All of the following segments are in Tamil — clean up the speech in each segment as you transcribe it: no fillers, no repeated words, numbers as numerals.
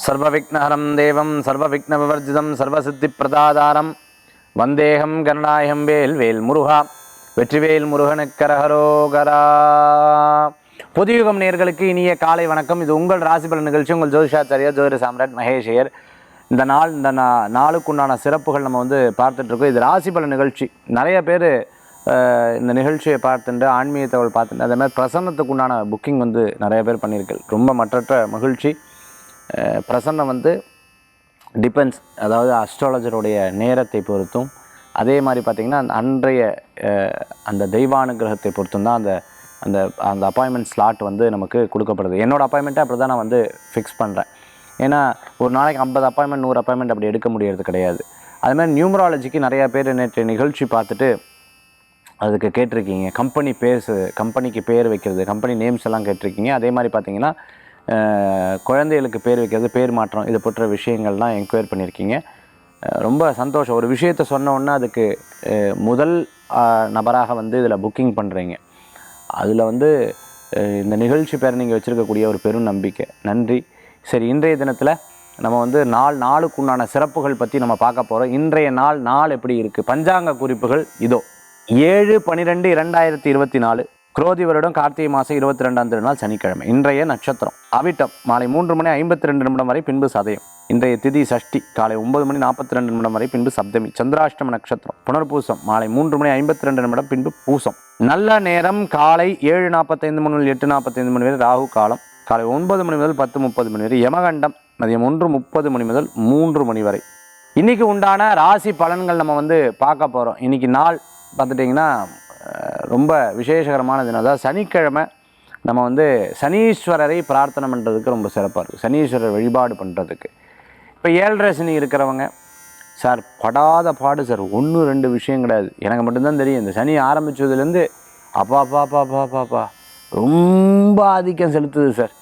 சர்வவிக்னஹரம் தேவம் சர்வவிக்னவிவர்ஜிதம் சர்வசித்திப்பிரதாதாரம் வந்தேகம் கருணாயகம் வேல் வேல் முருகா வெற்றிவேல் முருகனுக்கரகரோகரா. புதியுகம் நேயர்களுக்கு இனிய காலை வணக்கம். இது உங்கள் ராசிபலன் நிகழ்ச்சி. உங்கள் ஜோதிஷாச்சாரியார் ஜோதிட சாம்ராட் மகேஷையர். இந்த நாளுக்குண்டான சிறப்புகள் நம்ம பார்த்துட்ருக்கோம். இது ராசிபலன் நிகழ்ச்சி. நிறைய பேர் இந்த நிகழ்ச்சியை பார்த்துட்டு ஆன்மீக தகவல் பார்த்துட்டு அதே மாதிரி பிரசன்னத்துக்குண்டான புக்கிங் நிறைய பேர் பண்ணியிருக்கு. ரொம்ப மற்றற்ற மகிழ்ச்சி. பிரசன்னம் டிபெண்ட்ஸ், அதாவது அஸ்ட்ராலஜருடைய நேரத்தை பொறுத்தும், அதே மாதிரி பார்த்திங்கன்னா அன்றைய அந்த தெய்வானுகிரகத்தை பொறுத்தும் தான் அந்த அந்த அந்த அப்பாயின்மெண்ட் ஸ்லாட் நமக்கு கொடுக்கப்படுது. என்னோடய அப்பாயின்மெண்ட்டை அப்படி தான் நான் ஃபிக்ஸ் பண்ணுறேன். ஏன்னா ஒரு நாளைக்கு 50 அப்பாயின்மெண்ட் 100 அப்பாயின்மெண்ட் அப்படி எடுக்க முடியறது கிடையாது. அதுமாதிரி நியூமராலஜிக்கு நிறையா பேர் நேற்று நிகழ்ச்சி பார்த்துட்டு அதுக்கு கேட்டிருக்கீங்க. கம்பெனிக்கு பேர் வைக்கிறது, கம்பெனி நேம்ஸ் எல்லாம் கேட்டிருக்கீங்க. அதே மாதிரி பார்த்திங்கன்னா குழந்தைகளுக்கு பேர் வைக்கிறது, பேர் மாற்றம், இதை பற்ற விஷயங்கள்லாம் என்கொயர் பண்ணியிருக்கீங்க. ரொம்ப சந்தோஷம். ஒரு விஷயத்தை சொன்ன உடனே அதுக்கு முதல் நபராக இதில் புக்கிங் பண்ணுறீங்க. அதில் இந்த நிகழ்ச்சி பேர் நீங்கள் வச்சுருக்கக்கூடிய ஒரு பெரும் நம்பிக்கை. நன்றி. சரி, இன்றைய தினத்தில் நம்ம நாளுக்குண்டான சிறப்புகள் பற்றி நம்ம பார்க்க போகிறோம். இன்றைய நாள் எப்படி இருக்குது? பஞ்சாங்க குறிப்புகள் இதோ. 7/12/2024 குரோதி வருடம் கார்த்திகை மாதம் 22ஆம் திருநாள் சனிக்கிழமை. இன்றைய நட்சத்திரம் அவிட்டம் மாலை 3:52 வரை, பின்பு சதயம். இன்றைய திதி சஷ்டி காலை 9:42 வரை, பின்பு சப்தமி. சந்திராஷ்டம நட்சத்திரம் புனர்பூசம் மாலை 3:52 பின்பு பூசம். நல்ல நேரம் காலை 7:45 முதல் 8:45 வரை. ராகு காலம் காலை 9 மணி முதல் 10:30 வரை. யமகண்டம் மதியம் 1:30 முதல் 3 வரை. இன்றைக்கி உண்டான ராசி பலன்கள் நம்ம பார்க்க போகிறோம். இன்றைக்கி நாள் பார்த்துட்டிங்கன்னா ரொம்ப விசேஷகரமான தினம். அதாவது சனிக்கிழமை நம்ம சனீஸ்வரரை பிரார்த்தனை பண்ணுறதுக்கு ரொம்ப சிறப்பாக இருக்குது. சனீஸ்வரர் வழிபாடு பண்ணுறதுக்கு. இப்போ 7.5 சனி இருக்கிறவங்க, சார் படாத பாடு சார், 1-2 விஷயம் கிடையாது, எனக்கு மட்டும்தான் தெரியும். இந்த சனி ஆரம்பித்ததுலேருந்து அப்பா ரொம்ப ஆதிக்கம் செலுத்துது சார்.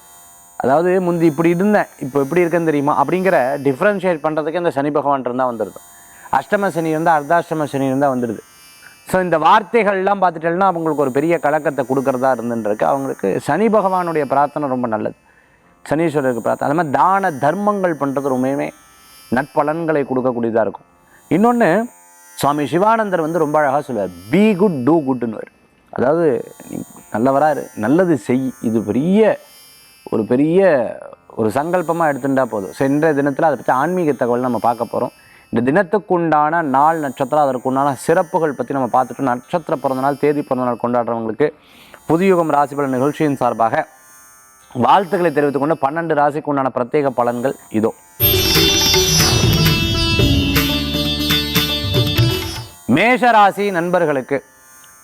அதாவது முந்தி இப்படி இருந்தேன், இப்போ எப்படி இருக்கேன்னு தெரியுமா அப்படிங்கிற டிஃப்ரென்ஷியேட் பண்ணுறதுக்கு இந்த சனி பகவான் இருந்தால் வந்துடுது. அஷ்டம சனி இருந்தால், அர்த்தாஷ்டம சனி இருந்தால் வந்துடுது. ஸோ இந்த வார்த்தைகள்லாம் பார்த்துட்டேன்னா அவங்களுக்கு ஒரு பெரிய கலக்கத்தை கொடுக்குறதா இருந்துருக்கு. அவங்களுக்கு சனி பகவானுடைய பிரார்த்தனை ரொம்ப நல்லது. சனீஸ்வரருக்கு பிரார்த்தனை. அது மாதிரி தான தர்மங்கள் பண்ணுறது ரொம்பவுமே நட்பலன்களை கொடுக்கக்கூடியதாக இருக்கும். இன்னொன்று, சுவாமி சிவானந்தர் ரொம்ப அழகாக சொல்லுவார், பி குட் டூ குட்னுவார். அதாவது நல்லவராக நல்லது செய். இது பெரிய ஒரு சங்கல்பமாக எடுத்துட்டா போதும். ஸோ இன்றைய தினத்தில் அதை பற்றி ஆன்மீக தகவல் நம்ம பார்க்க போகிறோம். இந்த தினத்துக்குண்டான நாள் நட்சத்திரம், அதற்குண்டான சிறப்புகள் பற்றி நம்ம பார்த்துட்டு, நட்சத்திர பிறந்தநாள் தேதி பிறந்தநாள் கொண்டாடுறவங்களுக்கு புதியுகம் ராசிபலன் நிகழ்ச்சியின் சார்பாக வாழ்த்துக்களை தெரிவித்துக் கொண்டு 12 ராசிக்கு உண்டான பிரத்யேக பலன்கள் இதோ. மேஷராசி நண்பர்களுக்கு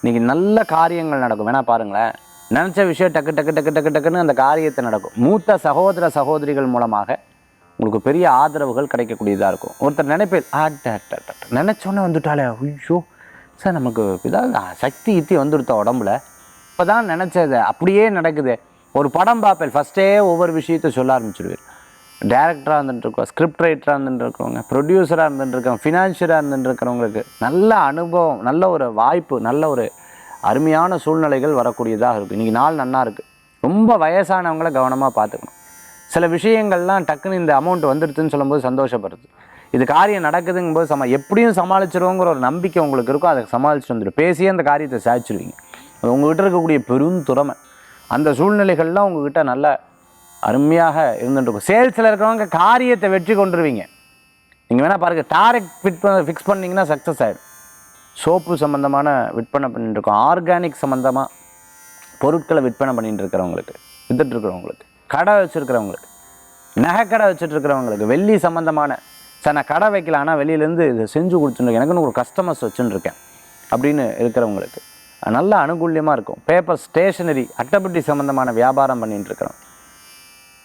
இன்னைக்கு நல்ல காரியங்கள் நடக்கும். வேணா பாருங்களேன், நினச்ச விஷயம் டக்கு டக்கு டக்கு டக்கு டக்குன்னு அந்த காரியத்தை நடக்கும். மூத்த சகோதர சகோதரிகள் மூலமாக உங்களுக்கு பெரிய ஆதரவுகள் கிடைக்கக்கூடியதாக இருக்கும். ஒருத்தர் நினைப்பேன், நினச்சோன்னே வந்துட்டாலே, ஐயோ சார் நமக்கு இதாக சக்தி இத்தி வந்துடுத்த உடம்புல, இப்போ தான் நினச்சது அப்படியே நடக்குது. ஒரு படம் பார்ப்பேன், ஃபஸ்ட்டே ஒவ்வொரு விஷயத்தை சொல்ல ஆரம்பிச்சிடுவேன். டேரக்டராக இருந்துட்டுருக்கோம், ஸ்கிரிப்ட் ரைட்டராக இருந்துட்டுருக்கவங்க, ப்ரொடியூசராக இருந்துட்டுருக்கோங்க, ஃபினான்ஷியராக இருந்துட்டுருக்கிறவங்களுக்கு நல்ல அனுபவம், நல்ல ஒரு வாய்ப்பு, நல்ல ஒரு அருமையான சூழ்நிலைகள் வரக்கூடியதாக இருக்குது. இன்றைக்கி நாள் நல்லா இருக்குது. ரொம்ப வயசானவங்களை கவனமாக பார்த்துக்கணும். சில விஷயங்கள்லாம் டக்குன்னு இந்த அமௌண்ட் வந்துடுதுன்னு சொல்லும்போது சந்தோஷப்படுறது. இது காரியம் நடக்குதுங்கும்போது எப்படியும் சமாளிச்சிருவோங்கிற ஒரு நம்பிக்கை உங்களுக்கு இருக்கும். அதை சமாளிச்சுட்டு வந்துடும். பேசியே அந்த காரியத்தை சாதிச்சிருவீங்க. அது உங்கள்கிட்ட இருக்கக்கூடிய பெரும் திறமை. அந்த சூழ்நிலைகள்லாம் உங்கள்கிட்ட நல்ல அருமையாக இருந்துட்டுருக்கும். சேல்ஸில் இருக்கிறவங்க காரியத்தை வெற்றி கொண்டுருவீங்க. நீங்கள் வேணால் பாருங்கள், டாரெக்ட் ஃபிக்ஸ் பண்ணிங்கன்னா சக்ஸஸ் ஆகிடும். சோப்பு சம்மந்தமான விற்பனை பண்ணிட்டுருக்கோம், ஆர்கானிக் சம்மந்தமாக பொருட்களை விற்பனை பண்ணிட்டு இருக்கிறவங்களுக்கு, வித்துட்ருக்கிறவங்களுக்கு, கடை வச்சுருக்கிறவங்களுக்கு, நகைக்கடை வச்சுட்ருக்கிறவங்களுக்கு, வெள்ளி சம்மந்தமான சார் நான் கடை வைக்கல, ஆனால் வெளியிலேருந்து இதை செஞ்சு கொடுத்துருக்கேன், எனக்குன்னு ஒரு கஸ்டமர்ஸ் வச்சுருக்கேன் அப்படின்னு இருக்கிறவங்களுக்கு நல்ல அனுகூல்யமாக இருக்கும். பேப்பர் ஸ்டேஷனரி அட்டைப்பெட்டி சம்மந்தமான வியாபாரம் பண்ணிகிட்டு இருக்கிறோம்.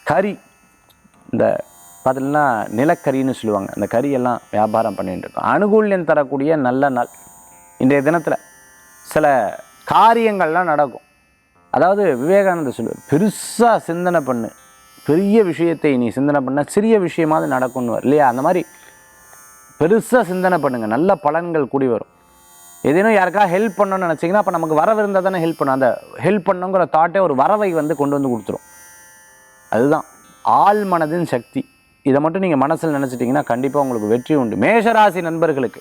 கறி, இந்த பார்த்தீங்கன்னா நிலக்கரின்னு சொல்லுவாங்க, அந்த கறியெல்லாம் வியாபாரம் பண்ணிகிட்டு இருக்கோம். அனுகூல்யம் தரக்கூடிய நல்ல நாள். இன்றைய தினத்தில் சில காரியங்கள்லாம் நடக்கும். அதாவது விவேகானந்தர் சொல்லுவார், பெருசாக சிந்தனை பண்ணு, பெரிய விஷயத்தை நீ சிந்தனை பண்ண சிறிய விஷயமாவது நடக்கும்னுவார் இல்லையா? அந்த மாதிரி பெருசாக சிந்தனை பண்ணுங்கள், நல்ல பலன்கள் கூடி வரும். ஏதேனும் யாருக்காக ஹெல்ப் பண்ணணும்னு நினச்சிங்கன்னா அப்போ நமக்கு வரவு இருந்தால் தானே ஹெல்ப் பண்ணும். அந்த ஹெல்ப் பண்ணுங்கிற தாட்டே ஒரு வரவை கொண்டு வந்து கொடுத்துரும். அதுதான் ஆள் மனதின் சக்தி. இதை மட்டும் நீங்கள் மனசில் நினச்சிட்டிங்கன்னா கண்டிப்பாக உங்களுக்கு வெற்றி உண்டு. மேஷராசி நண்பர்களுக்கு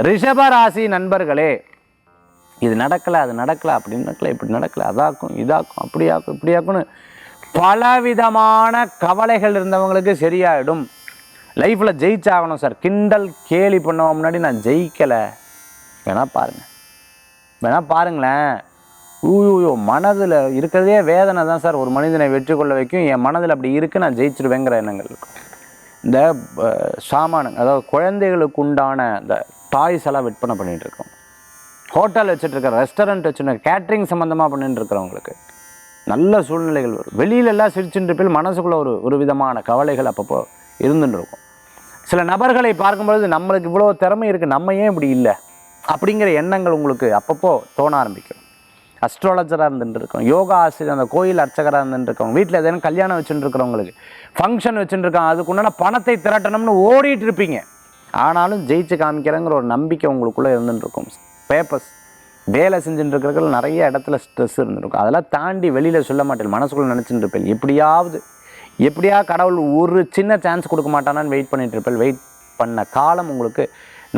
ரிஷபராசி நண்பர்களே, இது நடக்கலை அது நடக்கலை அப்படின்னு நடக்கலை, இப்படி நடக்கலை, அதாக்கும் இதாக்கும் அப்படியாக்கும் இப்படியாக்கும்னு பலவிதமான கவலைகள் இருந்தவங்களுக்கு சரியாயிடும். லைஃப்பில் ஜெயிச்சாகணும் சார், கிண்டல் கேலி பண்ணவங்க முன்னாடி நான் ஜெயிக்கலை வேணா பாருங்களேன். ஊயோ மனதில் இருக்கிறதே வேதனை தான் சார் ஒரு மனிதனை வெற்றி கொள்ள வைக்கும். என் மனதில் அப்படி இருக்குது, நான் ஜெயிச்சிருவேங்கிற எண்ணங்கள் இருக்கும். இந்த சாமானு, அதாவது குழந்தைகளுக்கு உண்டான இந்த டாய்ஸ் எல்லாம் விற்பனை பண்ணிகிட்டு இருக்கோம், ஹோட்டல் வச்சுட்ருக்க, ரெஸ்டாரண்ட் வச்சுருக்க, கேட்ரிங் சம்மந்தமாக பண்ணிட்டு இருக்கிறவங்களுக்கு நல்ல சூழ்நிலைகள் வரும். வெளியிலெல்லாம் சிரிச்சுட்டு போய் மனசுக்குள்ளே ஒரு விதமான கவலைகள் அப்பப்போ இருந்துட்டு இருக்கும். சில நபர்களை பார்க்கும்பொழுது நம்மளுக்கு இவ்வளோ திறமை இருக்குது, நம்ம ஏன் இப்படி இல்லை அப்படிங்கிற எண்ணங்கள் உங்களுக்கு அப்பப்போ தோண ஆரம்பிக்கும். அஸ்ட்ராலஜராக இருந்துட்டு இருக்கோம், யோகா ஆசிரியர், அந்த கோயில் அர்ச்சகராக இருந்துட்டு இருக்கோம், வீட்டில் எதனா கல்யாணம் வச்சுட்டு இருக்கிறவங்களுக்கு, ஃபங்க்ஷன் வச்சுட்டு இருக்காங்க, அதுக்குண்டான பணத்தை திரட்டணும்னு ஓடிட்டு இருப்பீங்க. ஆனாலும் ஜெயிச்சு காமிக்கிறேங்கிற ஒரு நம்பிக்கை உங்களுக்குள்ளே இருந்துட்டு இருக்கும். பேப்பர்ஸ் வேலை செஞ்சுட்டு இருக்கிறவங்க நிறைய இடத்துல ஸ்ட்ரெஸ் இருந்துருக்கும், அதெல்லாம் தாண்டி வெளியில் சொல்ல மாட்டேன், மனசுக்குள்ளே நினச்சிட்டு இருப்பேன். எப்படியா கடவுள் ஒரு சின்ன சான்ஸ் கொடுக்க மாட்டானான்னு வெயிட் பண்ணிட்டு இருப்பேன். வெயிட் பண்ண காலம் உங்களுக்கு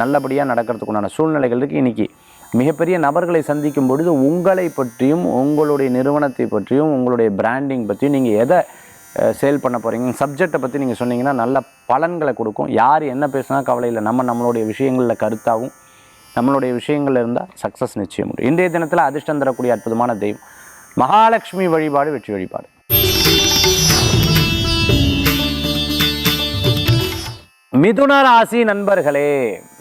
நல்லபடியாக நடக்கிறதுக்குண்டான சூழ்நிலைகள் இருக்குது. இன்றைக்கி மிகப்பெரிய நபர்களை சந்திக்கும் பொழுது உங்களை பற்றியும் உங்களுடைய நிறுவனத்தை பற்றியும் உங்களுடைய பிராண்டிங் பற்றியும் நீங்கள் எதை சேல் பண்ண போகிறீங்க சப்ஜெக்டை பற்றி நீங்கள் சொன்னீங்கன்னா நல்ல பலன்களை கொடுக்கும். யார் என்ன பேசுனா கவலை இல்லை, நம்மளுடைய விஷயங்களில் கருத்தாகவும் நம்மளுடைய விஷயங்கள் இருந்தால் சக்ஸஸ் நிச்சயம் உண்டு. இன்றைய தினத்தில் அதிர்ஷ்டம் தரக்கூடிய அற்புதமான தெய்வம் மகாலட்சுமி வழிபாடு, வெற்றி வழிபாடு. மிதுன ராசி நண்பர்களே,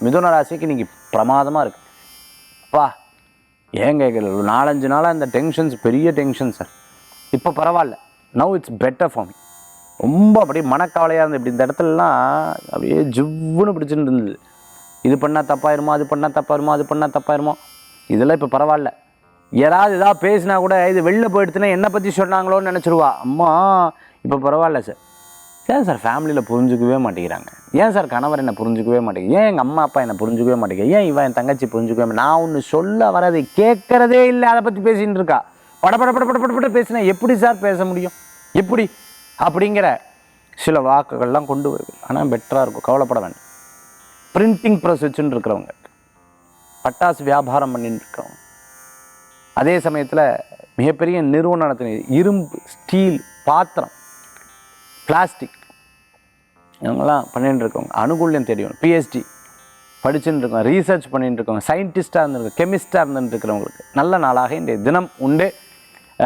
மிதுன ராசிக்கு இன்னைக்கு பிரமாதமாக இருக்குது. அப்பா ஏன் கேட்கல, 4-5 நாளாக இந்த டென்ஷன்ஸ் பெரிய டென்ஷன் சார், இப்போ பரவாயில்ல, now it's better for me. ரொம்ப அப்படியே மனக்கவலையாக இருந்தது. இப்படி இந்த இடத்துலலாம் அப்படியே ஜிவ்வுன்னு பிடிச்சிட்டு இருந்தது. இது பண்ணால் தப்பாயிருமோ, அது பண்ணால் தப்பாயிருமோ, அது பண்ணால் தப்பாயிருமோ, இதெல்லாம் இப்போ பரவாயில்ல. யாராவது ஏதாவது பேசினா கூட இது வெளில போயிடுச்சுன்னா என்னை பற்றி சொன்னாங்களோன்னு நினச்சிருவா. அம்மா இப்போ பரவாயில்ல சார். ஏன் சார் ஃபேமிலியில் புரிஞ்சுக்கவே மாட்டேங்கிறாங்க, ஏன் சார் கணவர் என்னை புரிஞ்சுக்கவே மாட்டேங்குது, ஏன் எங்கள் அம்மா அப்பா என்னை புரிஞ்சுக்கவே மாட்டேங்குது, ஏன் இவன் என் தங்கச்சி புரிஞ்சுக்கவே, நான் ஒன்று சொல்ல வரதை கேட்குறதே இல்லை, அதை பற்றி பேசின்னு இருக்கா. படப்பட பேசினா எப்படி சார் பேச முடியும், எப்படி அப்படிங்கிற சில வாக்குகள்லாம் கொண்டு வருது. ஆனால் பெட்டராக இருக்கும், கவலைப்பட வேண்டாம். பிரிண்டிங் ப்ரெஸ் வச்சுன்னு இருக்கிறவங்க, பட்டாசு வியாபாரம் பண்ணிட்டு இருக்கிறவங்க, அதே சமயத்தில் மிகப்பெரிய நிறுவனத்தின் இரும்பு, ஸ்டீல், பாத்திரம், பிளாஸ்டிக் இவங்கெல்லாம் பண்ணிட்டு இருக்கவங்க, அனுகூல்யம் தெரியும், பிஹெச்டி படிச்சுட்டு இருக்கோம், ரீசர்ச் பண்ணிட்டு இருக்கவங்க, சயின்டிஸ்டாக இருந்துருக்கோம், கெமிஸ்டாக இருந்துட்டு இருக்கிறவங்களுக்கு நல்ல நாளாக இன்றைய தினம் உண்டு.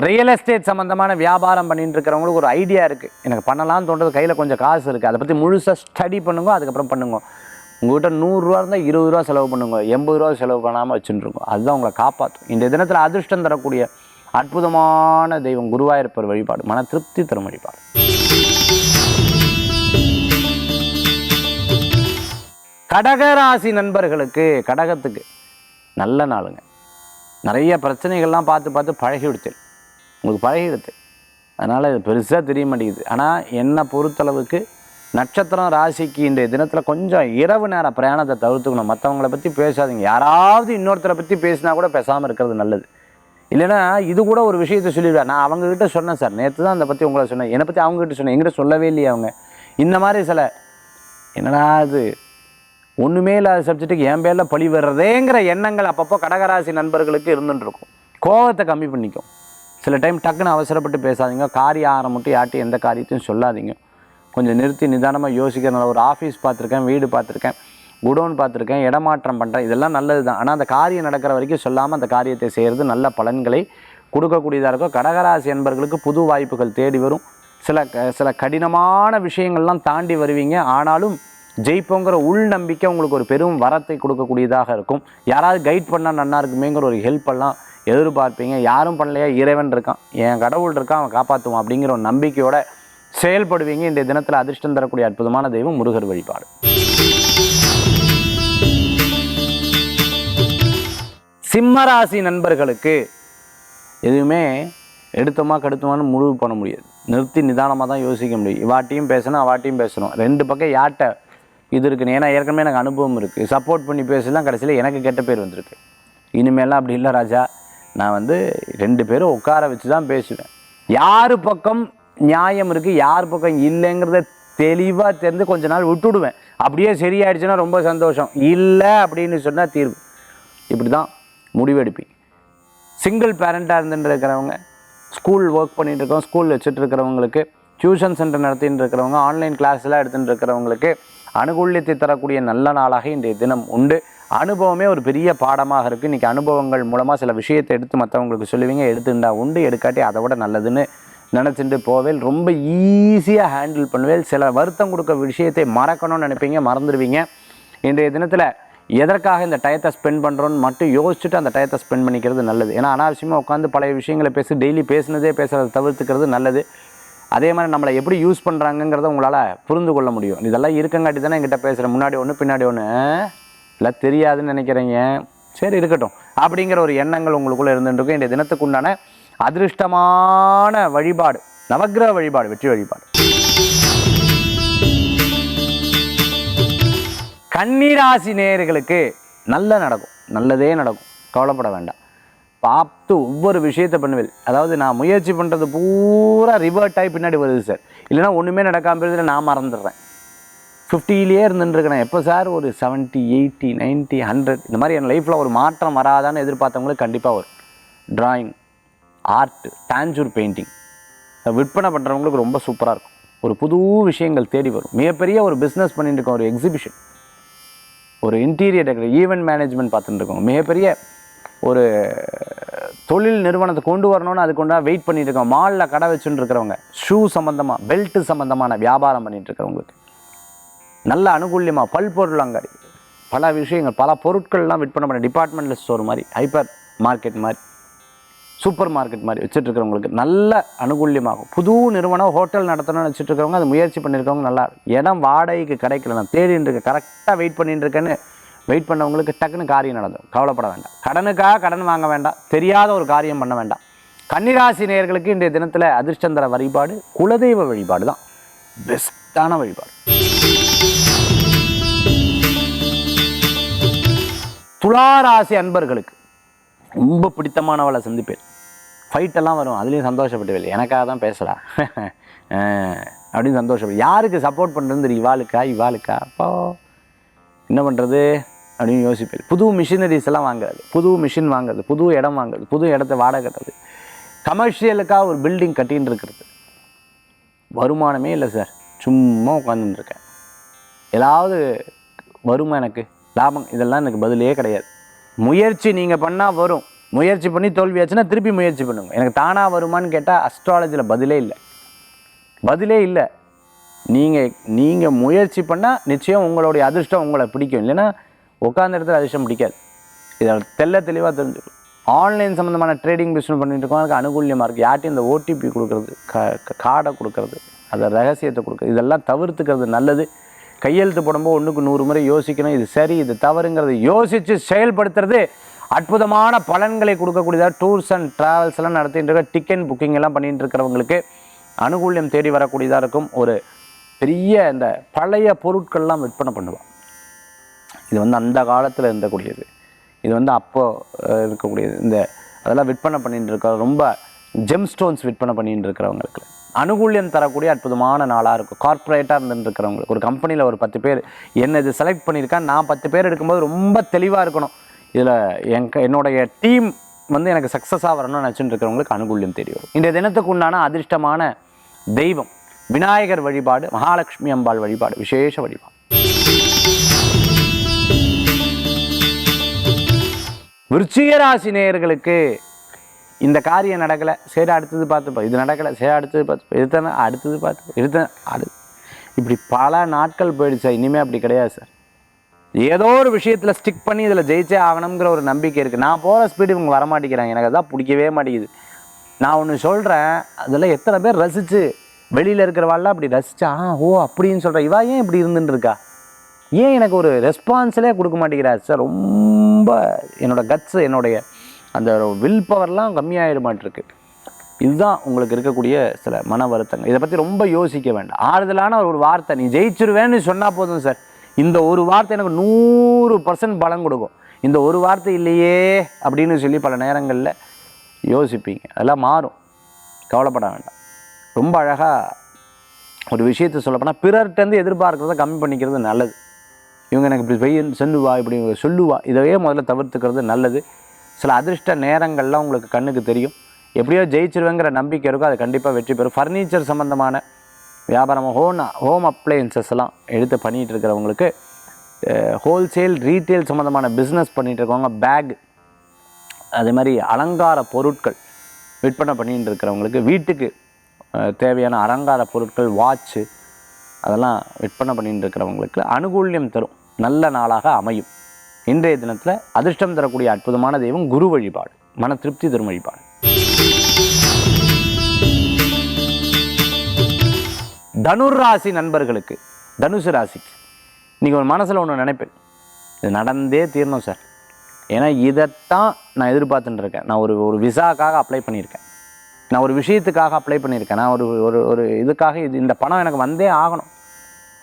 ரியல் எஸ்டேட் சம்மந்தமான வியாபாரம் பண்ணிட்டு இருக்கிறவங்களுக்கு ஒரு ஐடியா இருக்குது, எனக்கு பண்ணலாம்னு தோன்றது, கையில் கொஞ்சம் காசு இருக்குது, அதை பற்றி முழுசாக ஸ்டடி பண்ணுங்க, அதுக்கப்புறம் பண்ணுங்க. உங்கள்கிட்ட 100 ரூபா இருந்தால் 20 ரூபா செலவு பண்ணுங்க, 80 ரூபா செலவு பண்ணாமல் வச்சுருக்கோம், அதுதான் உங்களை காப்பாற்றும். இந்த தினத்தில் அதிர்ஷ்டம் தரக்கூடிய அற்புதமான தெய்வம் குருவாயூரப்பர் வழிபாடு, மன திருப்தி தரும் வழிபாடு. கடகராசி நண்பர்களுக்கு, கடகத்துக்கு நல்ல நாளுங்க. நிறைய பிரச்சனைகள்லாம் பார்த்து பழகிவிடுத்து, உங்களுக்கு பழகிடுது, அதனால் இது பெருசாக தெரிய மாட்டேங்குது. ஆனால் என்னை பொறுத்தளவுக்கு நட்சத்திரம் ராசிக்கு இன்றைய தினத்தில் கொஞ்சம் இரவு நேர பிரயாணத்தை தவிர்த்துக்கணும். மற்றவங்களை பற்றி பேசாதீங்க, யாராவது இன்னொருத்தரை பற்றி பேசினா கூட பேசாமல் இருக்கிறது நல்லது. இல்லைன்னா இது கூட ஒரு விஷயத்தை சொல்லிடுவேன், நான் அவங்ககிட்ட சொன்னேன் சார், நேற்று தான் அதை பற்றி உங்களை சொன்னேன், என்னை பற்றி அவங்ககிட்ட சொன்னேன், எங்கிட்ட சொல்லவே இல்லையே அவங்க, இந்த மாதிரி சில என்னடா அது ஒன்றுமே இல்லாத சப்ஜெக்ட்டுக்கு என் பேரில் பழி வர்றதேங்கிற எண்ணங்கள் அப்பப்போ கடகராசி நண்பர்களுக்கு இருந்துகிட்ருக்கும். கோபத்தை கம்மி பண்ணிக்கும். சில டைம் டக்குன்னு அவசரப்பட்டு பேசாதீங்க, காரியம் ஆரம்பிட்டு யார்ட்டும் எந்த காரியத்தையும் சொல்லாதீங்க, கொஞ்சம் நிறுத்தி நிதானமாக யோசிக்கிறதுனால. ஒரு ஆஃபீஸ் பார்த்துருக்கேன், வீடு பார்த்துருக்கேன், குடோன் பார்த்துருக்கேன், இடமாற்றம் பண்ணுறேன், இதெல்லாம் நல்லது தான். ஆனால் அந்த காரியம் நடக்கிற வரைக்கும் சொல்லாமல் அந்த காரியத்தை செய்கிறது நல்ல பலன்களை கொடுக்கக்கூடியதாக இருக்கும். கடகராசி என்பர்களுக்கு புது வாய்ப்புகள் தேடி வரும். சில கடினமான விஷயங்கள்லாம் தாண்டி வருவீங்க, ஆனாலும் ஜெயிப்போங்கிற உள் நம்பிக்கை உங்களுக்கு ஒரு பெரும் வரத்தை கொடுக்கக்கூடியதாக இருக்கும். யாராவது கைட் பண்ணால் நல்லா இருக்குமேங்கிற ஒரு ஹெல்ப்பெல்லாம் எதிர்பார்ப்பீங்க. யாரும் பண்ணலையா, இறைவன் இருக்கான், என் கடவுள் இருக்கான், அவன் காப்பாற்றுவான் அப்படிங்கிற ஒரு நம்பிக்கையோட செயல்படுவீங்க. இன்றைய தினத்தில் அதிர்ஷ்டம் தரக்கூடிய அற்புதமான தெய்வம் முருகர் வழிபாடு. சிம்மராசி நண்பர்களுக்கு எதுவுமே எடுத்தோமா கடுத்தோமான்னு முடிவு பண்ண முடியாது, நிறுத்தி நிதானமாக தான் யோசிக்க முடியும். இவாட்டியும் பேசணும், அவாட்டியும் பேசணும், ரெண்டு பக்கம் யார்கிட்ட இது இருக்குன்னு. ஏன்னா ஏற்கனவே எனக்கு அனுபவம் இருக்குது, சப்போர்ட் பண்ணி பேசலாம், கடைசியில் எனக்கு கெட்ட பேர் வந்திருக்கு. இனிமேலாம் அப்படி இல்லை ராஜா, நான் 2 பேரும் உட்கார வச்சு தான் பேசுவேன், யார் பக்கம் நியாயம் இருக்குது யார் பக்கம் இல்லைங்கிறத தெளிவாக தெரிந்து கொஞ்ச நாள் விட்டுடுவேன். அப்படியே சரியாயிடுச்சுன்னா ரொம்ப சந்தோஷம், இல்லை அப்படின்னு சொன்னால் தீர்வு. இப்படி தான் முடிவெடுப்பீங்க. சிங்கிள் பேரண்ட்டாக இருந்துட்டு இருக்கிறவங்க, ஸ்கூல் ஒர்க் பண்ணிகிட்டு இருக்கோம், ஸ்கூல் வச்சுட்டு இருக்கிறவங்களுக்கு, டியூஷன் சென்டர் நடத்திட்டு இருக்கிறவங்க, ஆன்லைன் கிளாஸ்லாம் எடுத்துகிட்டு இருக்கிறவங்களுக்கு அனுகூல்யத்தை தரக்கூடிய நல்ல நாளாக இன்றைய தினம் உண்டு. அனுபவமே ஒரு பெரிய பாடமாக இருக்குது. இன்றைக்கி அனுபவங்கள் மூலமாக சில விஷயத்தை எடுத்து மற்றவங்களுக்கு சொல்லுவீங்க. எடுத்துட்டா உண்டு, எடுக்காட்டி அதை விட நல்லதுன்னு நினச்சிட்டு போவேல். ரொம்ப ஈஸியாக ஹேண்டில் பண்ணுவேல். சில வருத்தம் கொடுக்க விஷயத்தை மறக்கணும்னு நினைப்பீங்க, மறந்துடுவீங்க. இன்றைய தினத்தில் எதற்காக இந்த டயத்தை ஸ்பெண்ட் பண்ணுறோன்னு மட்டும் யோசிச்சுட்டு அந்த டயத்தை ஸ்பெண்ட் பண்ணிக்கிறது நல்லது. ஏன்னா அனாவசியமாக உட்காந்து பழைய விஷயங்களை டெய்லி பேசுகிறத தவிர்த்துக்கிறது நல்லது. அதே மாதிரி நம்மளை எப்படி யூஸ் பண்ணுறாங்கங்கிறத உங்களால் புரிந்து கொள்ள முடியும். இதெல்லாம் இருக்கங்காட்டி தானே என்கிட்ட பேசுகிறேன், முன்னாடி ஒன்று பின்னாடி ஒன்று இல்லை தெரியாதுன்னு நினைக்கிறீங்க, சரி இருக்கட்டும் அப்படிங்கிற ஒரு எண்ணங்கள் உங்களுக்குள்ளே இருந்துருக்கும். இன்றைய தினத்துக்கு உண்டான அதிருஷ்டமான வழிபாடு நவக்கிரக வழிபாடு, வெற்றி வழிபாடு. கன்னிராசி நேயர்களுக்கு நல்ல நடக்கும், நல்லதே நடக்கும், கவலைப்பட வேண்டாம். பார்த்து ஒவ்வொரு விஷயத்தை பண்ணுவேன். அதாவது நான் முயற்சி பண்ணுறது பூரா ரிவர்ட் ஆகி பின்னாடி வருது சார், இல்லைனா ஒன்றுமே நடக்காமல் போயிடுது, நான் மறந்துடுறேன். 50லேயே இருந்துட்டுருக்கேன், எப்போ சார் ஒரு 70, 80, 90, 100 இந்த மாதிரி என் லைஃப்பில் ஒரு மாற்றம் வராதான்னு எதிர்பார்த்தவங்களுக்கு கண்டிப்பாக வரும். ட்ராயிங், ஆர்ட், டான்ஜூர் பெயிண்டிங் விற்பனை பண்ணுறவங்களுக்கு ரொம்ப சூப்பராக இருக்கும். ஒரு புது விஷயங்கள் தேடி வரும். மிகப்பெரிய ஒரு பிஸ்னஸ் பண்ணிட்டு இருக்கோம், ஒரு எக்ஸிபிஷன், ஒரு இன்டீரியர் டெக்கரேஷன், ஈவெண்ட் மேனேஜ்மெண்ட் பார்த்துட்டு இருக்கோம். மிகப்பெரிய ஒரு தொழில் நிறுவனத்தை கொண்டு வரணும்னு அதுக்கு கொண்டா வெயிட் பண்ணிட்டு இருக்கோம். மாலில் கடை வச்சுட்டு இருக்கிறவங்க, ஷூ சம்மந்தமாக, பெல்ட்டு சம்மந்தமான வியாபாரம் பண்ணிட்டு இருக்கிறவங்களுக்கு நல்ல அனுகூல்யமாக, பல்பொருள் அங்காடி, பல விஷயங்கள், பல பொருட்கள்லாம் விற்பனை பண்ண, டிபார்ட்மெண்டல் ஸ்டோர் மாதிரி, ஹைப்பர் மார்க்கெட் மாதிரி, சூப்பர் மார்க்கெட் மாதிரி வச்சுட்ருக்கிறவங்களுக்கு நல்ல அனுகூல்யமாகும். புது நிறுவனம், ஹோட்டல் நடத்தணும்னு வச்சுட்ருக்கிறவங்க, அது முயற்சி பண்ணியிருக்கவங்க நல்லா இடம் வாடகைக்கு கிடைக்கல, நான் தேடின்னு இருக்கேன், கரெக்டாக வெயிட் பண்ணிட்டு இருக்கேன்னு வெயிட் பண்ணவங்களுக்கு டக்குன்னு காரியம் நடந்துடும். கவலைப்பட வேண்டாம். கடனுக்காக கடன் வாங்க வேண்டாம், தெரியாத ஒரு காரியம் பண்ண வேண்டாம். கன்னிராசி நேயர்களுக்கு இன்றைய தினத்தில் அதிர்ஷ்டந்தர வழிபாடு குலதெய்வ வழிபாடு தான் பெஸ்ட்டான வழிபாடு. துளாராசி அன்பர்களுக்கு ரொம்ப பிடித்தமானவளை சந்திப்பேன். ஃபைட்டெல்லாம் வரும், அதுலேயும் சந்தோஷப்பட்டுவேன். எனக்காக தான் பேசுகிறா அப்படின்னு சந்தோஷப்படு. யாருக்கு சப்போர்ட் பண்ணுறது தெரியும், இவாளுக்கா அப்போ என்ன பண்ணுறது அப்படின்னு யோசிப்பேன். புது மிஷினரிஸ் எல்லாம் வாங்குறது, புது மிஷின் வாங்குறது, புது இடம் வாங்குறது, புது இடத்த வாடகை கட்டுறது, கமர்ஷியலுக்காக ஒரு பில்டிங் கட்டின்னு இருக்கிறது. வருமானமே இல்லை சார், சும்மா உட்காந்துருக்கேன், ஏதாவது வருமா எனக்கு லாபம், இதெல்லாம் எனக்கு பதிலே கிடையாது. முயற்சி நீங்கள் பண்ணால் வரும், முயற்சி பண்ணி தோல்வியாச்சுன்னா திருப்பி முயற்சி பண்ணுங்க. எனக்கு தானாக வருமானு கேட்டால் அஸ்ட்ராலஜியில் பதிலே இல்லை. நீங்கள் முயற்சி பண்ணால் நிச்சயம் உங்களுடைய அதிர்ஷ்டம் உங்களை பிடிக்கும், இல்லைன்னா உட்காந்த இடத்துல அதிர்ஷ்டம் பிடிக்காது. இதை தெளிவாக தெரிஞ்சுக்கணும். ஆன்லைன் சம்மந்தமான ட்ரேடிங் பிஸ்னஸ் பண்ணிட்டு இருக்கோம், அதுக்கு அனுகூல்யமாக இருக்குது. யார்ட்டையும் இந்த ஓடிபி கொடுக்குறது, கார்டை கொடுக்குறது, அதை ரகசியத்தை கொடுக்குறது, இதெல்லாம் தவிர்த்துக்கிறது நல்லது. கையெழுத்து போடும்போது 1க்கு 100 முறை யோசிக்கணும், இது சரி இது தவறுங்கிறது யோசித்து செயல்படுத்துறது அற்புதமான பலன்களை கொடுக்கக்கூடியதாக. டூர்ஸ் அண்ட் ட்ராவல்ஸ் எல்லாம் நடத்திட்டு இருக்க, டிக்கெட் புக்கிங் எல்லாம் பண்ணிட்டு இருக்கிறவங்களுக்கு அனுகூல்யம் தேடி வரக்கூடியதாக இருக்கும். ஒரு பெரிய இந்த பழைய பொருட்கள்லாம் விற்பனை பண்ணுவாள். இது அந்த காலத்தில் இருந்தக்கூடியது, இது அப்போ இருக்கக்கூடியது. அதெல்லாம் விற்பனை பண்ணிட்டு இருக்க, ரொம்ப ஜெம் ஸ்டோன்ஸ் விற்பனை பண்ணிட்டு இருக்கிறவங்களுக்கு அனுகூல்யம் தரக்கூடிய அற்புதமான நாளாக இருக்கும். கார்ப்பரேட்டாக இருந்துட்டு இருக்கிறவங்களுக்கு, ஒரு கம்பெனியில் ஒரு 10 பேர் என்ன இது செலக்ட் பண்ணியிருக்கேன், நான் 10 பேர் எடுக்கும்போது ரொம்ப தெளிவாக இருக்கணும், இதில் என்னுடைய டீம் எனக்கு சக்ஸஸாக வரணும்னு நினச்சிட்டு இருக்கிறவங்களுக்கு அனுகூல்யம் தேடி வரும். இந்த தினத்துக்கு உண்டான அதிர்ஷ்டமான தெய்வம் விநாயகர் வழிபாடு, மகாலட்சுமி அம்பாள் வழிபாடு விசேஷ வழிபாடு. விருச்சிக ராசி நேயர்களுக்கு இந்த காரியம் நடக்கலை, சரி அடுத்தது பார்த்துப்போம், இது நடக்கலை, சரி அடுத்தது பார்த்துப்போம், இதுதானே அடுத்தது பார்த்துப்போம், இதுதான் இப்படி பல நாட்கள் போயிடுச்சு. இனிமேல் அப்படி கிடையாது சார். ஏதோ ஒரு விஷயத்தில் ஸ்டிக் பண்ணி இதில் ஜெயிச்சே ஆகணுங்கிற ஒரு நம்பிக்கை இருக்குது. நான் போகிற ஸ்பீடு இவங்க வரமாட்டேங்கிறாங்க, எனக்கு அதான் பிடிக்கவே மாட்டேங்குது. நான் ஒன்று சொல்கிறேன், அதில் எத்தனை பேர் ரசித்து வெளியில் இருக்கிறவாள்லாம் அப்படி ரசிச்சா ஓ அப்படின்னு சொல்கிறேன். இவா ஏன் இப்படி இருந்துட்டு இருக்கா, ஏன் எனக்கு ஒரு ரெஸ்பான்ஸிலே கொடுக்க மாட்டேங்கிறாரு சார். ரொம்ப என்னோடய கட்ஸு, என்னுடைய அந்த வில் பவர்லாம் கம்மியாகிட மாட்டிருக்கு. இதுதான் உங்களுக்கு இருக்கக்கூடிய சில மன வருத்தங்கள். இதை பற்றி ரொம்ப யோசிக்க வேண்டாம். ஆறுதலான ஒரு வார்த்தை, நீ ஜெயிச்சிருவேன்னு சொன்னால் போதும் சார். இந்த ஒரு வார்த்தை எனக்கு 100% பலன் கொடுக்கும். இந்த ஒரு வார்த்தை இல்லையே அப்படின்னு சொல்லி பல நேரங்களில் யோசிப்பீங்க. அதெல்லாம் மாறும், கவலைப்பட வேண்டாம். ரொம்ப அழகாக ஒரு விஷயத்தை சொல்லப்போனால் பிறர்கிட்டருந்து எதிர்பார்க்கிறத கம்மி பண்ணிக்கிறது நல்லது. இவங்க எனக்கு இப்படி சொல்லுவா, இப்படி சொல்லுவா, இதையே முதல்ல தவிர்த்துக்கிறது நல்லது. சில அதிர்ஷ்ட நேரங்கள்லாம் உங்களுக்கு கண்ணுக்கு தெரியும். எப்படியோ ஜெயிச்சிருவேங்கிற நம்பிக்கை இருக்கும், அது கண்டிப்பாக வெற்றி பெறும். ஃபர்னிச்சர் சம்மந்தமான வியாபாரம், ஹோம் அப்ளையன்சஸ் எல்லாம் எடுத்து பண்ணிகிட்டு இருக்கிறவங்களுக்கு, ஹோல்சேல் ரீட்டெயில் சம்மந்தமான பிஸ்னஸ் பண்ணிகிட்டு இருக்கவங்க, பேக் அதே மாதிரி அலங்கார பொருட்கள் விற்பனை பண்ணிகிட்டு இருக்கிறவங்களுக்கு, வீட்டுக்கு தேவையான அலங்கார பொருட்கள், வாட்சு அதெல்லாம் விற்பனை பண்ணிட்டு இருக்கிறவங்களுக்கு அனுகூல்யம் தரும் நல்ல நாளாக அமையும். இன்றைய தினத்தில் அதிர்ஷ்டம் தரக்கூடிய அற்புதமான தெய்வம் குரு வழிபாடு, மன திருப்தி தரும் வழிபாடு. தனுர் ராசி நண்பர்களுக்கு, தனுசு ராசிக்கு நீங்கள் ஒரு மனசில் ஒன்று நினைப்பேன், இது நடந்தே தீரணும் சார், ஏன்னா இதைத்தான் நான் எதிர்பார்த்துட்டு இருக்கேன். நான் ஒரு விசாக்காக அப்ளை பண்ணியிருக்கேன், நான் ஒரு விஷயத்துக்காக அப்ளை பண்ணியிருக்கேன், நான் ஒரு இதுக்காக இந்த பணம் எனக்கு வந்தே ஆகணும்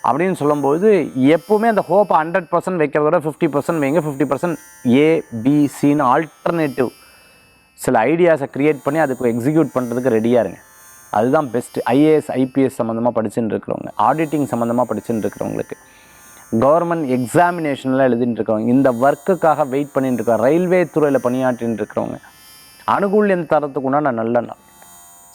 அப்படின்னு சொல்லும்போது எப்போவுமே அந்த ஹோப்பை 100% வைக்கிறத விட 50% வைங்க. 50% ஏபிசின்னு ஆல்டர்னேட்டிவ் சில ஐடியாஸை க்ரியேட் பண்ணி அதுக்கு எக்ஸிக்யூட் பண்ணுறதுக்கு ரெடியாக இருங்க. அதுதான் பெஸ்ட்டு. ஐஏஎஸ் ஐபிஎஸ் சம்மந்தமாக படிச்சுட்டு இருக்கிறவங்க, ஆடிட்டிங் சம்மந்தமாக படிச்சுட்டு இருக்கிறவங்களுக்கு, கவர்மெண்ட் எக்ஸாமினேஷன்லாம் எழுதிட்டு இருக்கிறவங்க, இந்த ஒர்க்குக்காக வெயிட் பண்ணிட்டு இருக்கோம், ரயில்வே துறையில் பணியாற்றின்னு இருக்கிறவங்க, அனுகூல்யம் தரத்துக்கு உண்டான நல்ல நாள்.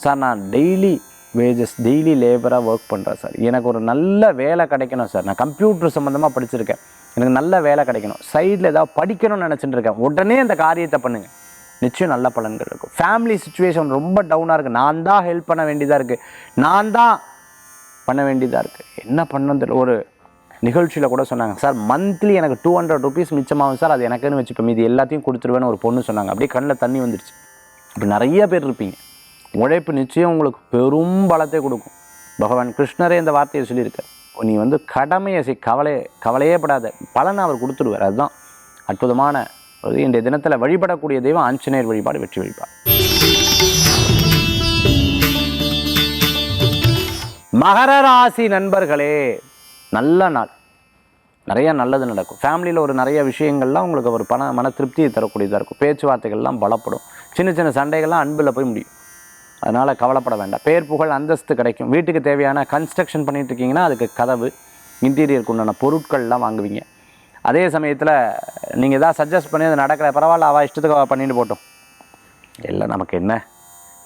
சார் நான் டெய்லி வேஜஸ், டெய்லி லேபராக ஒர்க் பண்ணுறேன் சார், எனக்கு ஒரு நல்ல வேலை கிடைக்கணும் சார், நான் கம்ப்யூட்டர் சம்மந்தமாக படிச்சிருக்கேன், எனக்கு நல்ல வேலை கிடைக்கணும், சைடில் ஏதாவது படிக்கணும்னு நினச்சிட்டு இருக்கேன், உடனே அந்த காரியத்தை பண்ணுங்கள், நிச்சயம் நல்ல பலன்கள் இருக்கும். ஃபேமிலி சுச்சுவேஷன் ரொம்ப டவுனாக இருக்குது, நான் தான் ஹெல்ப் பண்ண வேண்டியதாக இருக்குது, நான் தான் பண்ண வேண்டியதாக இருக்குது, என்ன பண்ணது. ஒரு நிகழ்ச்சியில் கூட சொன்னாங்க, சார் மந்த்லி எனக்கு 200 rupees மிச்சமாகும் சார், அது எனக்குன்னு வச்சுப்பேன், இது எல்லாத்தையும் கொடுத்துருவேன்னு ஒரு பொண்ணு சொன்னாங்க. அப்படியே கண்ணில் தண்ணி வந்துடுச்சு. இப்படி நிறைய பேர் இருப்பீங்க. உழைப்பு நிச்சயம் உங்களுக்கு பெரும் பலத்தை கொடுக்கும். பகவான் கிருஷ்ணரே இந்த வார்த்தையை சொல்லியிருக்கார், நீ கடமையை கவலையே படாத, பலனை அவர் கொடுத்துடுவார். அதுதான் அற்புதமான இன்றைய தினத்தில் வழிபடக்கூடிய தெய்வம் ஆஞ்சநேயர் வழிபாடு, வெற்றி வழிபாடு. மகர ராசி நண்பர்களே, நல்ல நாள், நிறைய நல்லது நடக்கும். ஃபேமிலியில் ஒரு நிறைய விஷயங்கள்லாம் உங்களுக்கு ஒரு மன திருப்தியை தரக்கூடியதாக இருக்கும். பேச்சுவார்த்தைகள்லாம் பலப்படும். சின்ன சின்ன சண்டைகள்லாம் அன்பில் போய் முடியும். அதனால் கவலைப்பட வேண்டாம். பேர் புகழ் அந்தஸ்து கிடைக்கும். வீட்டுக்கு தேவையான கன்ஸ்ட்ரக்ஷன் பண்ணிகிட்டு இருக்கீங்கன்னா அதுக்கு கதவு, இன்டீரியருக்கு உண்டான பொருட்கள்லாம் வாங்குவீங்க. அதே சமயத்தில் நீங்கள் எதாவது சஜஸ்ட் பண்ணி அது நடக்கிற, பரவாயில்ல அவள் இஷ்டத்துக்கு பண்ணிட்டு போட்டோம், இல்லை நமக்கு என்ன,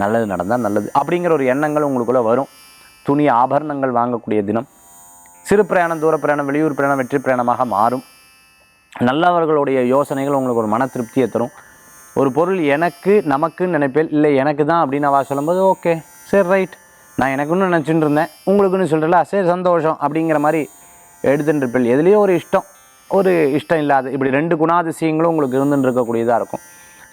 நல்லது நடந்தால் நல்லது அப்படிங்கிற ஒரு எண்ணங்கள் உங்களுக்குள்ளே வரும். துணி ஆபரணங்கள் வாங்கக்கூடிய தினம். சிறு பிரயாணம், தூர பிரயாணம், வெளியூர் பிரயாணம் வெற்றி பிரயாணமாக மாறும். நல்லவர்களுடைய யோசனைகள் உங்களுக்கு ஒரு மன திருப்தியை தரும். ஒரு பொருள் எனக்கு நமக்குன்னு நினைப்பேன், இல்லை எனக்கு தான் அப்படின்னு அவள் சொல்லும்போது ஓகே சரி ரைட், நான் எனக்குன்னு நினச்சிட்டு இருந்தேன் உங்களுக்குன்னு சொல்கிறல, சரி சந்தோஷம் அப்படிங்கிற மாதிரி எடுத்துட்டு இருப்பேன். எதுலேயோ ஒரு இஷ்டம் இல்லாத இப்படி 2 குணாதிசயங்களும் உங்களுக்கு இருந்துட்டு இருக்கக்கூடியதாக இருக்கும்.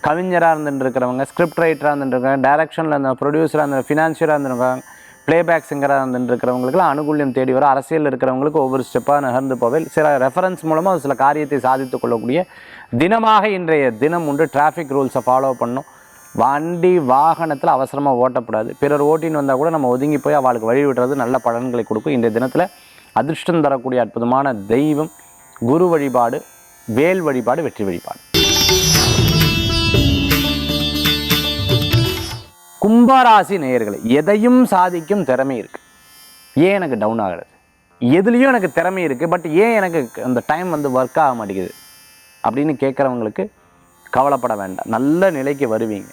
கவிஞராக இருந்துட்டு இருக்கிறவங்க, ஸ்கிரிப்ட் ரைட்டராக இருந்துட்டு இருக்காங்க, டைரக்ஷனில் இருந்த ப்ரொடியூசராக இருந்த, ஃபினான்ஷியராக இருந்துருக்காங்க, ப்ளேபேக் சிங்கராக இருந்துட்டு இருக்கிறவங்களுக்குலாம் அனுகூல்யம் தேடி வரும். அரசியலில் இருக்கிறவங்களுக்கு ஒவ்வொரு ஸ்டெப்பாக நகர்ந்து போவேல். சில ரெஃபரன்ஸ் மூலமாக சில காரியத்தை சாதித்து கொள்ளக்கூடிய தினமாக இன்றைய தினம் உண்டு. டிராஃபிக் ரூல்ஸை ஃபாலோ பண்ணணும். வண்டி வாகனத்தில் அவசரமாக ஓட்டக்கூடாது. பிறர் ஓட்டின்னு வந்தால் கூட நம்ம ஒதுங்கி போய் அவளுக்கு வழி விடுறது நல்ல பலன்களை கொடுக்கும். இன்றைய தினத்தில் அதிர்ஷ்டம் தரக்கூடிய அற்புதமான தெய்வம் குரு வழிபாடு, வேல் வழிபாடு, வெற்றி வழிபாடு. கும்பராசி நேயர்களே, எதையும் சாதிக்கும் திறமை இருக்குது, ஏன் எனக்கு டவுன் ஆகிறது, எதுலேயும் எனக்கு திறமை இருக்குது, பட் ஏன் எனக்கு அந்த டைம் ஒர்க் ஆக மாட்டேங்குது அப்படின்னு கேட்குறவங்களுக்கு கவலைப்பட வேண்டாம். நல்ல நிலைக்கு வருவீங்க.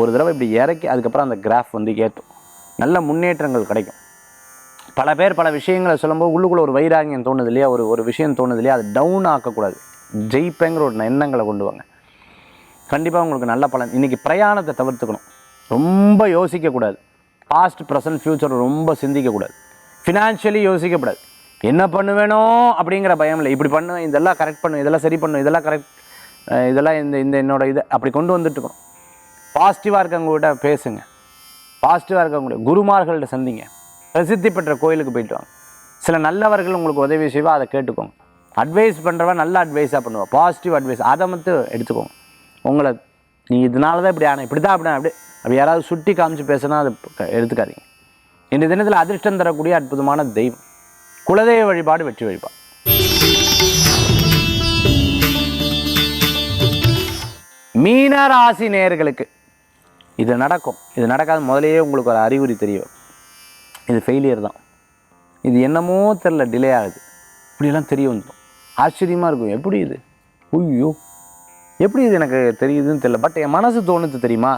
ஒரு தடவை இப்படி இறக்கி அதுக்கப்புறம் அந்த கிராஃப் ஏற்றும், நல்ல முன்னேற்றங்கள் கிடைக்கும். பல பேர் பல விஷயங்களை சொல்லும்போது உள்ளுக்குள்ளே ஒரு வைராகியம் தோணுது இல்லையா, ஒரு விஷயம் தோணுது இல்லையா, அது டவுன் ஆக்கக்கூடாது. ஜெயிப்பேங்கிற ஒரு எண்ணங்களை கொண்டு வாங்க, கண்டிப்பாக உங்களுக்கு நல்ல பலன். இன்றைக்கி பிரயாணத்தை தவிர்த்துக்கணும். ரொம்ப யோசிக்கக்கூடாது. பாஸ்ட் ப்ரெசன்ட் ஃப்யூச்சர் ரொம்ப சிந்திக்கக்கூடாது. ஃபினான்ஷியலி யோசிக்கக்கூடாது. என்ன பண்ணுவேனோ அப்படிங்கிற பயம் இல்லை. இப்படி பண்ணுவேன், இதெல்லாம் கரெக்ட் பண்ணுவேன், இதெல்லாம் சரி பண்ணுவேன், இதெல்லாம் கரெக்ட், இதெல்லாம் இந்த என்னோட இதை அப்படி கொண்டு வந்துட்டுருக்கணும். பாசிட்டிவாக இருக்கவங்ககிட்ட பேசுங்க. பாசிட்டிவாக இருக்கவங்க குருமார்கள்ட்ட சந்திங்க. பிரசித்தி பெற்ற கோயிலுக்கு போயிட்டு வாங்க. சில நல்லவர்கள் உங்களுக்கு உதவி செய்வா, அதை கேட்டுக்கோங்க. அட்வைஸ் பண்ணுறவன் நல்ல அட்வைஸாக பண்ணுவாள், பாசிட்டிவ் அட்வைஸ், அதை மட்டும் எடுத்துக்கோங்க. உங்களை நீ இதனால தான் இப்படி ஆனால் இப்படி தான் அப்படி யாராவது சுட்டி காமிச்சு பேசுனா அதை எடுத்துக்காதீங்க. இந்த தினத்தில் அதிர்ஷ்டம் தரக்கூடிய அற்புதமான தெய்வம் குலதெய்வ வழிபாடு, வெற்றி வழிபாடு. மீனராசி நேயர்களுக்கு இது நடக்கும், இது நடக்காத முதலையே உங்களுக்கு ஒரு அறிகுறி தெரியும், இது ஃபெயிலியர் தான், இது என்னமோ தெரில டிலே ஆகுது, இப்படியெல்லாம் தெரிய வந்துடும். ஆச்சரியமாக இருக்கும், எப்படி இது, ஐயோ எப்படி இது எனக்கு தெரியுதுன்னு தெரியல, பட் என் மனசு தோணுது தெரியுமா,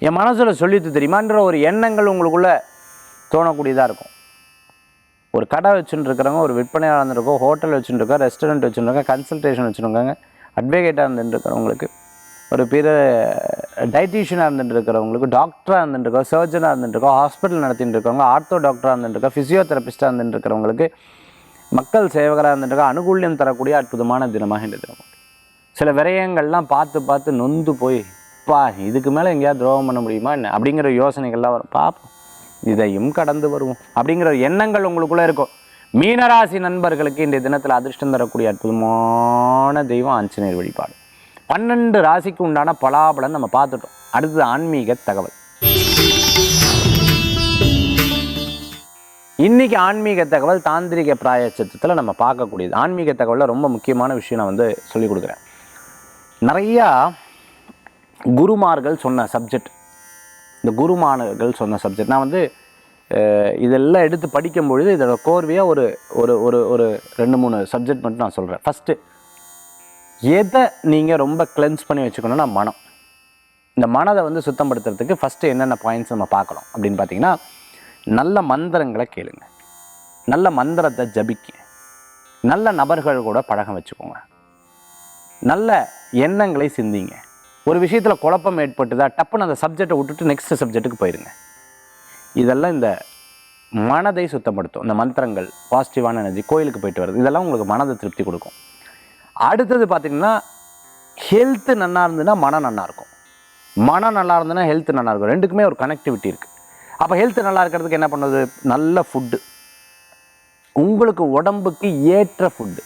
என் மனசில் சொல்லித்து தெரியுமான்ற ஒரு எண்ணங்கள் உங்களுக்குள்ளே தோணக்கூடியதாக இருக்கும். ஒரு கடை வச்சுட்டு இருக்கிறவங்க, ஒரு விற்பனையாளர் இருந்திருக்கோம், ஹோட்டல் வச்சுருக்கோம், ரெஸ்டாரண்ட் வச்சுருக்காங்க, கன்சல்டேஷன் வச்சுருக்காங்க, அட்வொகேட்டாக இருந்துட்டு இருக்கிறவங்களுக்கு, ஒரு பிற டைட்டீஷியனாக இருந்துட்டு இருக்கிறவங்களுக்கு, டாக்டராக இருந்துட்டு இருக்கோம், சர்ஜனாக இருந்துட்டு இருக்கோம், ஹாஸ்பிட்டல் நடத்திட்டு இருக்கவங்க, ஆர்த்தோ டாக்டராக இருந்துட்டு இருக்கோம், ஃபிசியோதெரபிஸ்டாக இருந்துட்டு இருக்கிறவங்களுக்கு, மக்கள் சேவகராக இருந்துட்டு இருக்கோம், அனுகூல்யம் தரக்கூடிய அற்புதமான தினமாக இந்த தினம். சில விரயங்கள்லாம் பார்த்து பார்த்து நொந்து போய் இதுக்கு மேலே எங்கேயாவது துரோகம் பண்ண முடியுமா என்ன அப்படிங்கிற யோசனைகள்லாம் வரும். பார்ப்போம், இதையும் கடந்து வருவோம் அப்படிங்கிற எண்ணங்கள் உங்களுக்குள்ளே இருக்கும். மீனராசி நண்பர்களுக்கு இன்றைய தினத்தில் அதிர்ஷ்டம் தரக்கூடிய அற்புதமான தெய்வம் ஆஞ்சநேயர் வழிபாடு. 12 ராசிக்கு உண்டான பலாபலன் நம்ம பார்த்துட்டோம். அடுத்தது ஆன்மீக தகவல். இன்றைக்கி ஆன்மீக தகவல் தாந்திரிக பிராயச்சித்தத்தில் நம்ம பார்க்கக்கூடியது. ஆன்மீக தகவலில் ரொம்ப முக்கியமான விஷயம் நான் சொல்லிக் கொடுக்குறேன். நிறையா குருமார்கள் சொன்ன சப்ஜெக்ட், இந்த குருமார்கள் சொன்ன சப்ஜெக்ட் நான் இதெல்லாம் எடுத்து படிக்கும்பொழுது இதோட கோர்வையாக ஒரு ஒரு ஒரு ஒரு 2-3 சப்ஜெக்ட் மட்டும் நான் சொல்கிறேன். ஃபஸ்ட்டு, எதை நீங்கள் ரொம்ப கிளென்ஸ் பண்ணி வச்சுக்கணுன்னா மனம். இந்த மனதை சுத்தப்படுத்துறதுக்கு ஃபஸ்ட்டு என்னென்ன பாயிண்ட்ஸ் நம்ம பார்க்கலாம் அப்படின்னு பார்த்தீங்கன்னா, நல்ல மந்திரங்களை கேளுங்க, நல்ல மந்திரத்தை ஜபிக்க, நல்ல நபர்கள் கூட பழகம் வச்சுக்கோங்க, நல்ல எண்ணங்களை சிந்திங்க. ஒரு விஷயத்தில் குழப்பம் ஏற்பட்டுதா, டப்புன்னு அந்த சப்ஜெக்டை விட்டுட்டு நெக்ஸ்ட் சப்ஜெக்ட்டுக்கு போயிடுங்க. இதெல்லாம் இந்த மனதை சுத்தப்படுத்தும். இந்த மந்திரங்கள், பாசிட்டிவான எனர்ஜி, கோயிலுக்கு போயிட்டு வருது, இதெல்லாம் உங்களுக்கு மனதை திருப்தி கொடுக்கும். அடுத்தது பார்த்திங்கன்னா, ஹெல்த்து நல்லா இருந்ததுன்னா மனம் நல்லா இருக்கும், மனம் நல்லா இருந்ததுன்னா ஹெல்த்து நல்லா இருக்கும். ரெண்டுக்குமே ஒரு கனெக்டிவிட்டி இருக்குது. அப்போ ஹெல்த்து நல்லா இருக்கிறதுக்கு என்ன பண்ணுறது? நல்ல ஃபுட்டு, உங்களுக்கு உடம்புக்கு ஏற்ற ஃபுட்டு,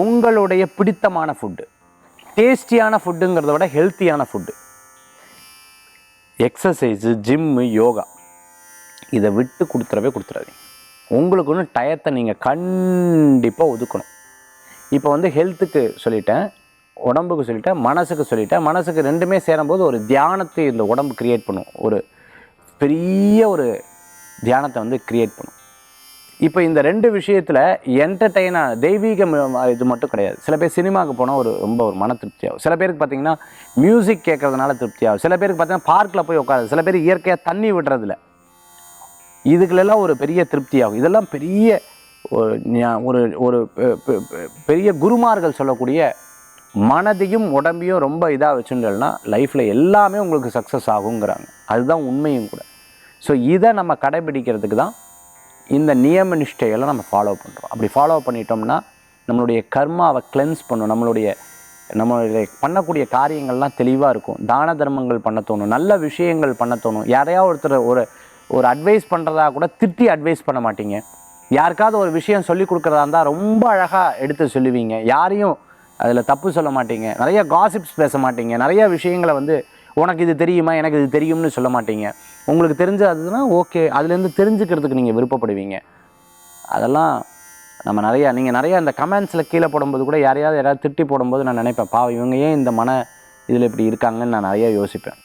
உங்களுடைய பிடித்தமான ஃபுட்டு, டேஸ்டியான ஃபுட்டுங்கிறத விட ஹெல்த்தியான ஃபுட்டு, எக்ஸசைஸு, ஜிம்மு, யோகா, இதை விட்டு கொடுத்துடாதீங்க. உங்களுக்குன்னு டயத்தை நீங்கள் கண்டிப்பாக ஒதுக்கணும். இப்போ ஹெல்த்துக்கு சொல்லிட்டேன், உடம்புக்கு சொல்லிட்டேன், மனசுக்கு சொல்லிட்டேன். மனசுக்கு ரெண்டுமே சேரும்போது ஒரு தியானத்தை இந்த உடம்பு க்ரியேட் பண்ணும், ஒரு பெரிய ஒரு தியானத்தை க்ரியேட் பண்ணும். இப்போ இந்த 2 விஷயத்தில் என்டர்டெயினாக தெய்வீகம் இது மட்டும் கிடையாது. சில பேர் சினிமாவுக்கு போனால் ரொம்ப ஒரு மன திருப்தி ஆகும். சில பேருக்கு பார்த்திங்கன்னா மியூசிக் கேட்குறதுனால திருப்தி ஆகும். சில பேருக்கு பார்த்திங்கன்னா பார்க்கில் போய் உட்காருது. சில பேர் இயற்கையாக தண்ணி விடுறதில்ல, இதுகளெல்லாம் ஒரு பெரிய திருப்தி ஆகும். இதெல்லாம் பெரிய ஒரு ஒரு பெரிய குருமார்கள் சொல்லக்கூடிய மனதையும் உடம்பையும் ரொம்ப இதாக வச்சுட்டோம்னா லைஃப்பில் எல்லாமே உங்களுக்கு சக்ஸஸ் ஆகுங்கிறாங்க. அதுதான் உண்மையும் கூட. ஸோ இதை நம்ம கடைபிடிக்கிறதுக்கு தான் இந்த நியம நிஷ்டையெல்லாம் நம்ம ஃபாலோ பண்ணுறோம். அப்படி ஃபாலோ பண்ணிட்டோம்னா நம்மளுடைய கர்மாவை கிளென்ஸ் பண்ணும், நம்மளுடைய பண்ணக்கூடிய காரியங்கள்லாம் தெளிவாக இருக்கும். தான தர்மங்கள் பண்ண தோணும், நல்ல விஷயங்கள் பண்ண தோணும். யாரையா ஒருத்தர் ஒரு அட்வைஸ் பண்ணுறதா கூட திட்டி அட்வைஸ் பண்ண மாட்டீங்க. யாருக்காவது ஒரு விஷயம் சொல்லி கொடுக்குறதா இருந்தால் ரொம்ப அழகாக எடுத்து சொல்லுவீங்க, யாரையும் அதில் தப்பு சொல்ல மாட்டீங்க, நிறைய காசிப்ஸ் பேச மாட்டீங்க, நிறைய விஷயங்களை உனக்கு இது தெரியுமா, எனக்கு இது தெரியும்னு சொல்ல மாட்டீங்க. உங்களுக்கு தெரிஞ்சதுன்னா ஓகே, அதுலேருந்து தெரிஞ்சுக்கிறதுக்கு நீங்கள் விருப்பப்படுவீங்க. அதெல்லாம் நம்ம நீங்கள் நிறையா இந்த கமெண்ட்ஸில் கீழே போடும்போது கூட யாராவது திட்டி போடும்போது நான் நினைப்பேன், பாவம் இவங்க ஏன் இந்த இதில் இப்படி இருக்காங்கன்னு நான் நிறையா யோசிப்பேன்.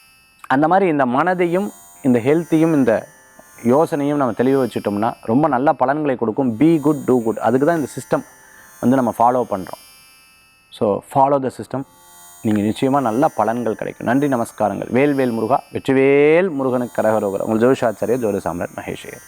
அந்த மாதிரி இந்த மனதையும் இந்த ஹெல்த்தையும் இந்த யோசனையும் நம்ம தெளிவாக வச்சுட்டோம்னா ரொம்ப நல்ல பலன்களை கொடுக்கும். பி குட் டூ குட், அதுக்கு தான் இந்த சிஸ்டம் நம்ம ஃபாலோ பண்ணுறோம். ஸோ ஃபாலோ த சிஸ்டம், நீங்கள் நிச்சயமாக நல்ல பலன்கள் கிடைக்கும். நன்றி, நமஸ்காரங்கள். வேல்வேல் முருகா, வெற்றிவேல் முருகனுக்கு கரகரோகர். உங்கள் ஜோதிஷாச்சாரியர் ஜோதி சாம்ராட் மகேஷ் ஐயர்.